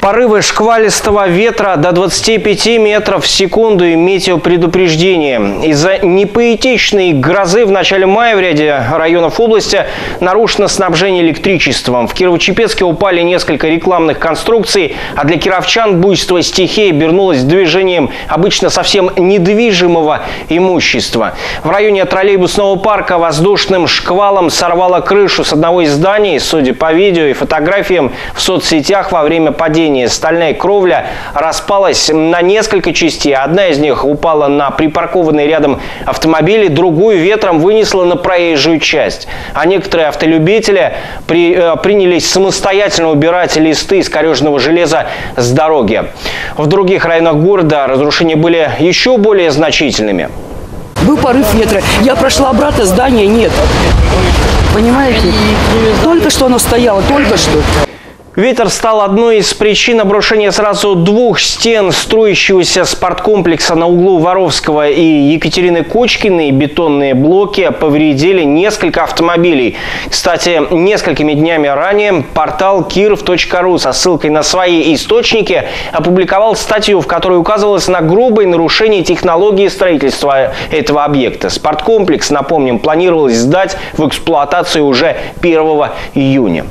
Порывы шквалистого ветра до 25 метров в секунду и метеопредупреждение. Из-за непоэтичной грозы в начале мая в ряде районов области нарушено снабжение электричеством. В Кирово-Чепецке упали несколько рекламных конструкций, а для кировчан буйство стихии обернулось движением обычно совсем недвижимого имущества. В районе троллейбусного парка воздушным шквалом сорвало крышу с одного из зданий. Судя по видео и фотографиям в соцсетях, во время падения стальная кровля распалась на несколько частей. Одна из них упала на припаркованные рядом автомобили, другую ветром вынесла на проезжую часть. А некоторые автолюбители принялись самостоятельно убирать листы искореженного железа с дороги. В других районах города разрушения были еще более значительными. Был порыв ветра. Я прошла обратно, здания нет. Понимаете? Только что оно стояло, только что. Ветер стал одной из причин обрушения сразу двух стен строящегося спорткомплекса на углу Воровского и Екатерины Кочкиной. Бетонные блоки повредили несколько автомобилей. Кстати, несколькими днями ранее портал kirov.ru со ссылкой на свои источники опубликовал статью, в которой указывалось на грубые нарушения технологии строительства этого объекта. Спорткомплекс, напомним, планировалось сдать в эксплуатацию уже 1 июня.